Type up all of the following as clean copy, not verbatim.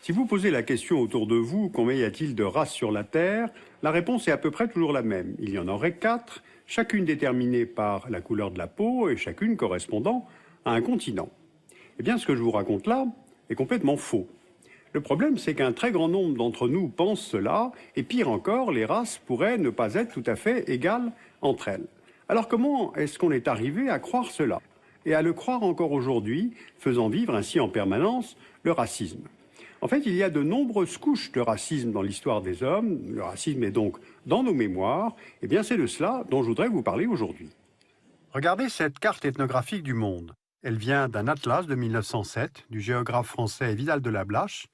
Si vous posez la question autour de vous, combien y a-t-il de races sur la Terre, la réponse est à peu près toujours la même. Il y en aurait 4, chacune déterminée par la couleur de la peau et chacune correspondant à un continent. Eh bien, ce que je vous raconte là est complètement faux. Le problème, c'est qu'un très grand nombre d'entre nous pensent cela, et pire encore, les races pourraient ne pas être tout à fait égales entre elles. Alors comment est-ce qu'on est arrivé à croire cela et à le croire encore aujourd'hui, faisant vivre ainsi en permanence le racisme? En fait, il y a de nombreuses couches de racisme dans l'histoire des hommes. Le racisme est donc dans nos mémoires. Eh bien, c'est de cela dont je voudrais vous parler aujourd'hui. Regardez cette carte ethnographique du monde. Elle vient d'un atlas de 1907 du géographe français Vidal de la Blache,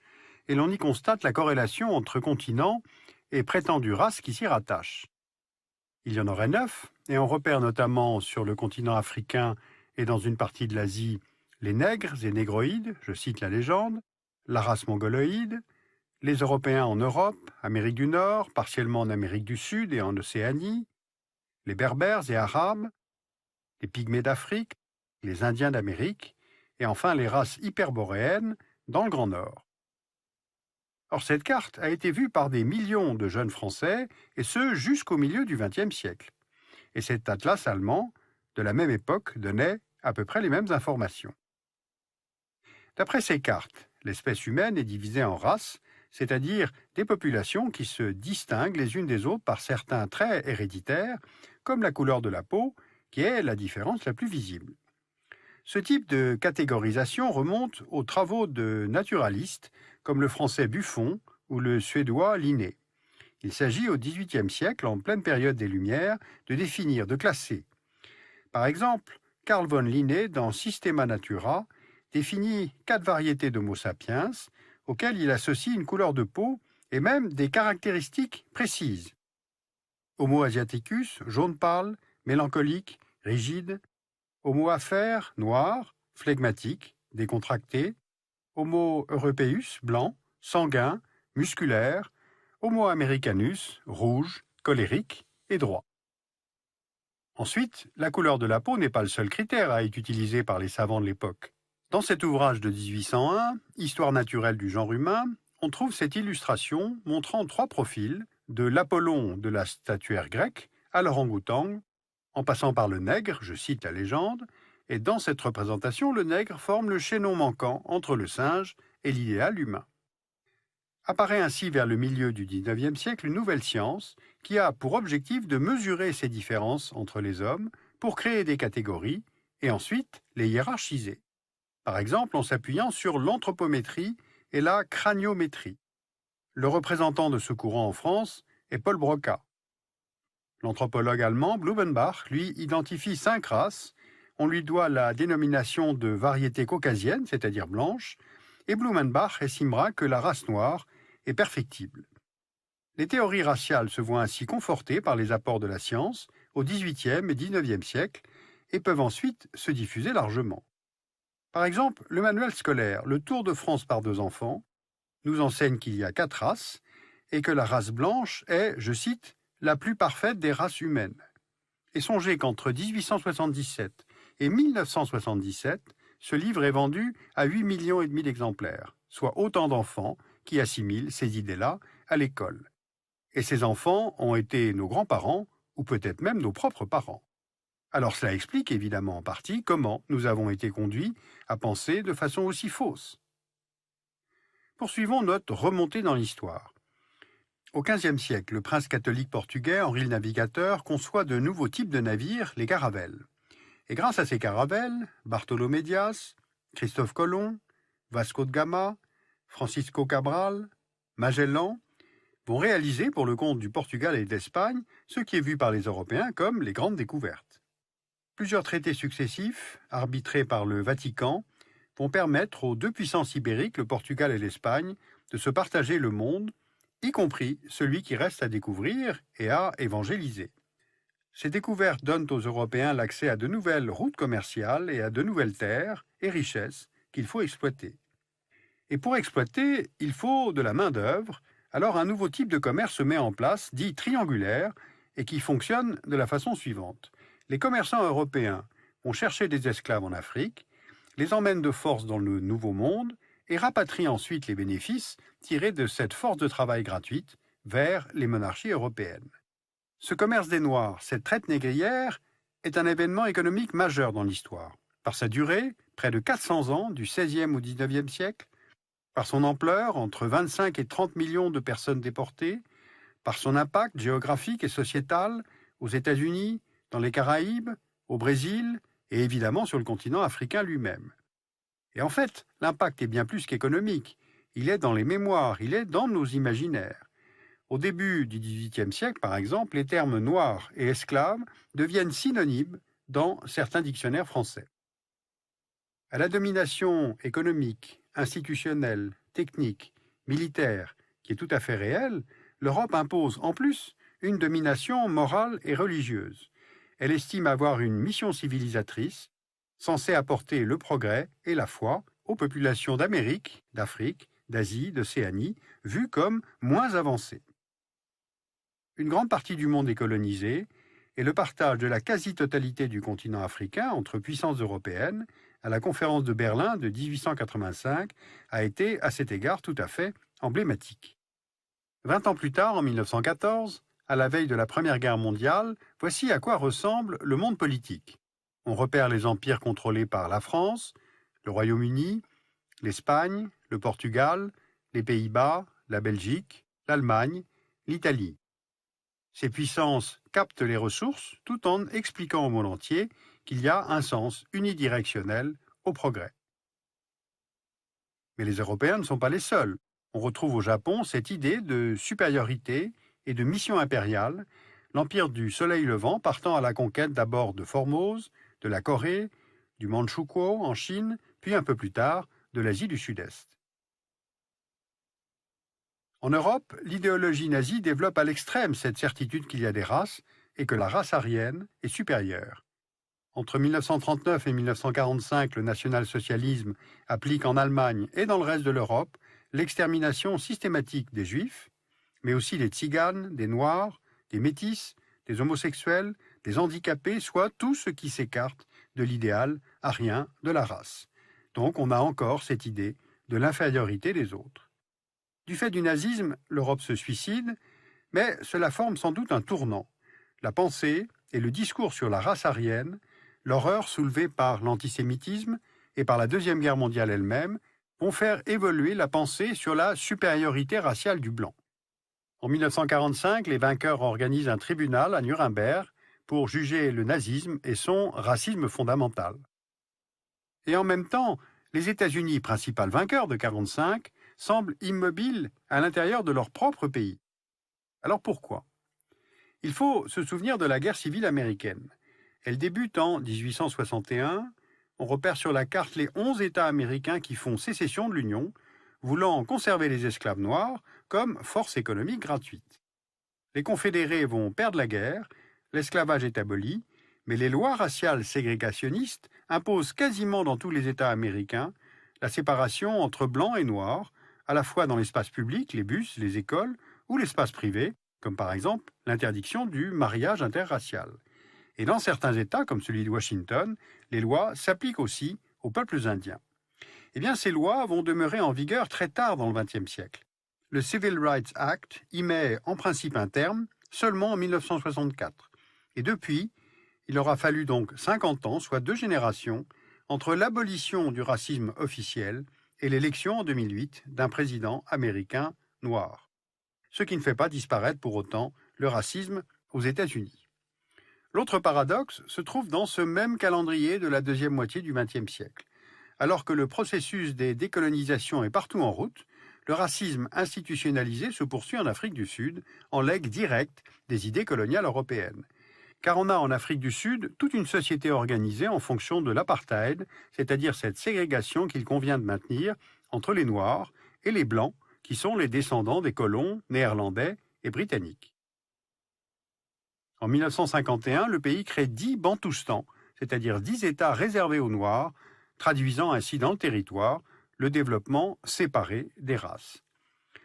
et l'on y constate la corrélation entre continents et prétendues races qui s'y rattachent. Il y en aurait 9, et on repère notamment sur le continent africain et dans une partie de l'Asie les nègres et négroïdes, je cite la légende, la race mongoloïde, les Européens en Europe, Amérique du Nord, partiellement en Amérique du Sud et en Océanie, les Berbères et Arabes, les Pygmées d'Afrique, les Indiens d'Amérique, et enfin les races hyperboréennes dans le Grand Nord. Or, cette carte a été vue par des millions de jeunes Français, et ce jusqu'au milieu du XXe siècle. Et cet atlas allemand, de la même époque, donnait à peu près les mêmes informations. D'après ces cartes, l'espèce humaine est divisée en races, c'est-à-dire des populations qui se distinguent les unes des autres par certains traits héréditaires, comme la couleur de la peau, qui est la différence la plus visible. Ce type de catégorisation remonte aux travaux de naturalistes comme le français Buffon ou le suédois Linné. Il s'agit au XVIIIe siècle, en pleine période des Lumières, de définir, de classer. Par exemple, Carl von Linné, dans Systema Natura, définit 4 variétés d'Homo sapiens, auxquelles il associe une couleur de peau et même des caractéristiques précises. Homo asiaticus, jaune pâle, mélancolique, rigide. Homo afer, noir, flegmatique, décontracté. Homo europaeus, blanc, sanguin, musculaire. Homo americanus, rouge, colérique et droit. Ensuite, la couleur de la peau n'est pas le seul critère à être utilisé par les savants de l'époque. Dans cet ouvrage de 1801, Histoire naturelle du genre humain, on trouve cette illustration montrant 3 profils, de l'Apollon de la statuaire grecque à l'orang-outang, en passant par le nègre, je cite la légende, et dans cette représentation, le nègre forme le chaînon manquant entre le singe et l'idéal humain. Apparaît ainsi vers le milieu du XIXe siècle une nouvelle science qui a pour objectif de mesurer ces différences entre les hommes pour créer des catégories et ensuite les hiérarchiser. Par exemple en s'appuyant sur l'anthropométrie et la craniométrie. Le représentant de ce courant en France est Paul Broca. L'anthropologue allemand Blumenbach, lui, identifie 5 races. On lui doit la dénomination de variété caucasienne, c'est-à-dire blanche, et Blumenbach estimera que la race noire est perfectible. Les théories raciales se voient ainsi confortées par les apports de la science au XVIIIe et XIXe siècle et peuvent ensuite se diffuser largement. Par exemple, le manuel scolaire « Le Tour de France par 2 enfants » nous enseigne qu'il y a 4 races et que la race blanche est, je cite, la plus parfaite des races humaines. Et songez qu'entre 1877 et 1977, ce livre est vendu à 8,5 millions d'exemplaires, soit autant d'enfants qui assimilent ces idées-là à l'école. Et ces enfants ont été nos grands-parents, ou peut-être même nos propres parents. Alors cela explique évidemment en partie comment nous avons été conduits à penser de façon aussi fausse. Poursuivons notre remontée dans l'histoire. Au XVe siècle, le prince catholique portugais Henri le Navigateur conçoit de nouveaux types de navires, les caravelles. Et grâce à ces caravelles, Bartolomé Dias, Christophe Colomb, Vasco de Gama, Francisco Cabral, Magellan vont réaliser pour le compte du Portugal et de l'Espagne ce qui est vu par les Européens comme les grandes découvertes. Plusieurs traités successifs, arbitrés par le Vatican, vont permettre aux 2 puissances ibériques, le Portugal et l'Espagne, de se partager le monde, y compris celui qui reste à découvrir et à évangéliser. Ces découvertes donnent aux Européens l'accès à de nouvelles routes commerciales et à de nouvelles terres et richesses qu'il faut exploiter. Et pour exploiter, il faut de la main-d'œuvre, alors un nouveau type de commerce se met en place, dit triangulaire, et qui fonctionne de la façon suivante. Les commerçants européens vont chercher des esclaves en Afrique, les emmènent de force dans le Nouveau Monde et rapatrie ensuite les bénéfices tirés de cette force de travail gratuite vers les monarchies européennes. Ce commerce des Noirs, cette traite négrière, est un événement économique majeur dans l'histoire. Par sa durée, près de 400 ans, du XVIe au XIXe siècle, par son ampleur, entre 25 et 30 millions de personnes déportées, par son impact géographique et sociétal aux États-Unis, dans les Caraïbes, au Brésil et évidemment sur le continent africain lui-même. Et en fait, l'impact est bien plus qu'économique. Il est dans les mémoires, il est dans nos imaginaires. Au début du XVIIIe siècle, par exemple, les termes noirs et esclaves deviennent synonymes dans certains dictionnaires français. À la domination économique, institutionnelle, technique, militaire, qui est tout à fait réelle, l'Europe impose en plus une domination morale et religieuse. Elle estime avoir une mission civilisatrice, censée apporter le progrès et la foi aux populations d'Amérique, d'Afrique, d'Asie, d'Océanie, vues comme moins avancées. Une grande partie du monde est colonisée, et le partage de la quasi-totalité du continent africain entre puissances européennes à la conférence de Berlin de 1885 a été, à cet égard, tout à fait emblématique. 20 ans plus tard, en 1914, à la veille de la Première Guerre mondiale, voici à quoi ressemble le monde politique. On repère les empires contrôlés par la France, le Royaume-Uni, l'Espagne, le Portugal, les Pays-Bas, la Belgique, l'Allemagne, l'Italie. Ces puissances captent les ressources tout en expliquant au monde entier qu'il y a un sens unidirectionnel au progrès. Mais les Européens ne sont pas les seuls. On retrouve au Japon cette idée de supériorité et de mission impériale, l'empire du soleil levant partant à la conquête d'abord de Formose, de la Corée, du Manchukuo en Chine, puis un peu plus tard de l'Asie du Sud-Est. En Europe, l'idéologie nazie développe à l'extrême cette certitude qu'il y a des races et que la race aryenne est supérieure. Entre 1939 et 1945, le national-socialisme applique en Allemagne et dans le reste de l'Europe l'extermination systématique des Juifs, mais aussi des Tziganes, des Noirs, des Métis, des homosexuels, des handicapés, soit tout ce qui s'écarte de l'idéal aryen de la race. Donc on a encore cette idée de l'infériorité des autres. Du fait du nazisme, l'Europe se suicide, mais cela forme sans doute un tournant. La pensée et le discours sur la race aryenne, l'horreur soulevée par l'antisémitisme et par la Deuxième Guerre mondiale elle-même, vont faire évoluer la pensée sur la supériorité raciale du blanc. En 1945, les vainqueurs organisent un tribunal à Nuremberg pour juger le nazisme et son racisme fondamental. Et en même temps, les États-Unis, principal vainqueur de 1945, semblent immobiles à l'intérieur de leur propre pays. Alors pourquoi ? Il faut se souvenir de la guerre civile américaine. Elle débute en 1861. On repère sur la carte les 11 États américains qui font sécession de l'Union, voulant conserver les esclaves noirs comme force économique gratuite. Les confédérés vont perdre la guerre, l'esclavage est aboli, mais les lois raciales ségrégationnistes imposent quasiment dans tous les États américains la séparation entre blancs et noirs, à la fois dans l'espace public, les bus, les écoles, ou l'espace privé, comme par exemple l'interdiction du mariage interracial. Et dans certains États, comme celui de Washington, les lois s'appliquent aussi aux peuples indiens. Eh bien, ces lois vont demeurer en vigueur très tard dans le XXe siècle. Le Civil Rights Act y met en principe un terme seulement en 1964. Et depuis, il aura fallu donc 50 ans, soit 2 générations, entre l'abolition du racisme officiel et l'élection en 2008 d'un président américain noir. Ce qui ne fait pas disparaître pour autant le racisme aux États-Unis. L'autre paradoxe se trouve dans ce même calendrier de la deuxième moitié du XXe siècle. Alors que le processus des décolonisations est partout en route, le racisme institutionnalisé se poursuit en Afrique du Sud, en legs direct des idées coloniales européennes. Car on a en Afrique du Sud toute une société organisée en fonction de l'apartheid, c'est-à-dire cette ségrégation qu'il convient de maintenir entre les Noirs et les Blancs, qui sont les descendants des colons néerlandais et britanniques. En 1951, le pays crée 10 Bantoustans, c'est-à-dire 10 États réservés aux Noirs, traduisant ainsi dans le territoire le développement séparé des races.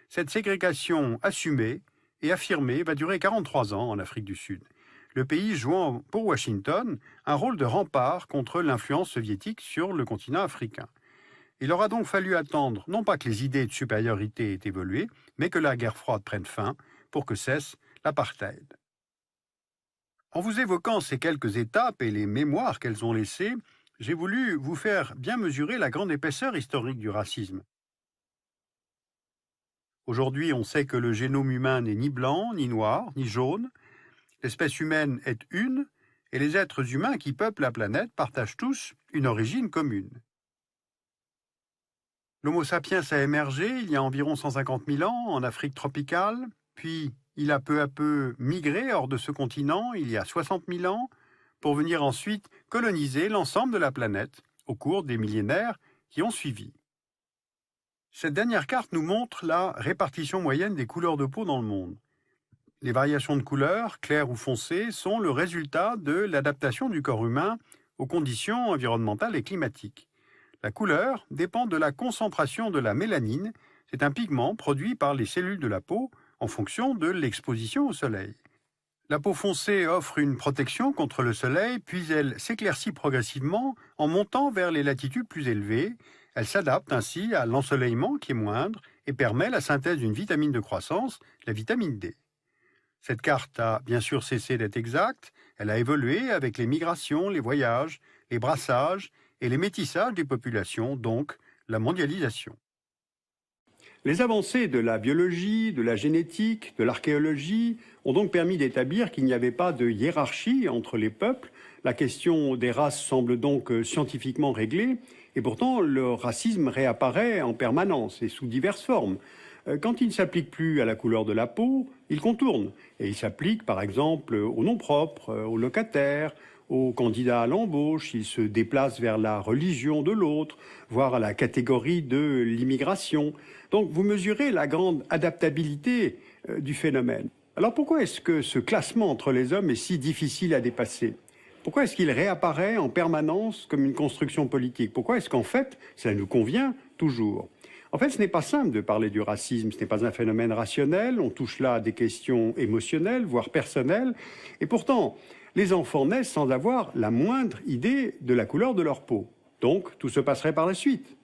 Cette ségrégation assumée et affirmée va durer 43 ans en Afrique du Sud, le pays jouant pour Washington un rôle de rempart contre l'influence soviétique sur le continent africain. Il aura donc fallu attendre, non pas que les idées de supériorité aient évolué, mais que la guerre froide prenne fin pour que cesse l'apartheid. En vous évoquant ces quelques étapes et les mémoires qu'elles ont laissées, j'ai voulu vous faire bien mesurer la grande épaisseur historique du racisme. Aujourd'hui, on sait que le génome humain n'est ni blanc, ni noir, ni jaune. L'espèce humaine est une, et les êtres humains qui peuplent la planète partagent tous une origine commune. L'Homo sapiens a émergé il y a environ 150 000 ans en Afrique tropicale, puis il a peu à peu migré hors de ce continent il y a 60 000 ans, pour venir ensuite coloniser l'ensemble de la planète au cours des millénaires qui ont suivi. Cette dernière carte nous montre la répartition moyenne des couleurs de peau dans le monde. Les variations de couleurs, claires ou foncées, sont le résultat de l'adaptation du corps humain aux conditions environnementales et climatiques. La couleur dépend de la concentration de la mélanine, c'est un pigment produit par les cellules de la peau en fonction de l'exposition au soleil. La peau foncée offre une protection contre le soleil, puis elle s'éclaircit progressivement en montant vers les latitudes plus élevées. Elle s'adapte ainsi à l'ensoleillement qui est moindre et permet la synthèse d'une vitamine de croissance, la vitamine D. Cette carte a bien sûr cessé d'être exacte, elle a évolué avec les migrations, les voyages, les brassages et les métissages des populations, donc la mondialisation. Les avancées de la biologie, de la génétique, de l'archéologie ont donc permis d'établir qu'il n'y avait pas de hiérarchie entre les peuples. La question des races semble donc scientifiquement réglée, et pourtant le racisme réapparaît en permanence et sous diverses formes. Quand il ne s'applique plus à la couleur de la peau, il contourne. Et il s'applique par exemple aux noms propres, aux locataires, aux candidats à l'embauche, il se déplace vers la religion de l'autre, voire à la catégorie de l'immigration. Donc vous mesurez la grande adaptabilité du phénomène. Alors pourquoi est-ce que ce classement entre les hommes est si difficile à dépasser ? Pourquoi est-ce qu'il réapparaît en permanence comme une construction politique ? Pourquoi est-ce qu'en fait, ça nous convient toujours ? En fait, ce n'est pas simple de parler du racisme, ce n'est pas un phénomène rationnel, on touche là à des questions émotionnelles, voire personnelles, et pourtant, les enfants naissent sans avoir la moindre idée de la couleur de leur peau. Donc, tout se passerait par la suite.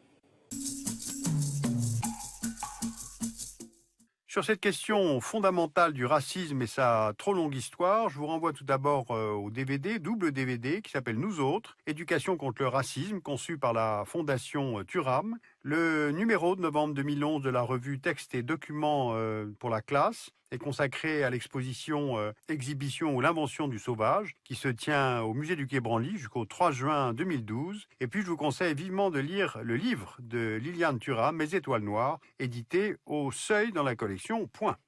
Sur cette question fondamentale du racisme et sa trop longue histoire, je vous renvoie tout d'abord au DVD, double DVD, qui s'appelle Nous autres, Éducation contre le racisme, conçu par la Fondation Thuram. Le numéro de novembre 2011 de la revue Textes et documents pour la classe est consacré à l'exposition Exhibition ou l'invention du sauvage, qui se tient au musée du Quai Branly jusqu'au 3 juin 2012. Et puis je vous conseille vivement de lire le livre de Liliane Thuram, Mes étoiles noires, édité au Seuil dans la collection Point.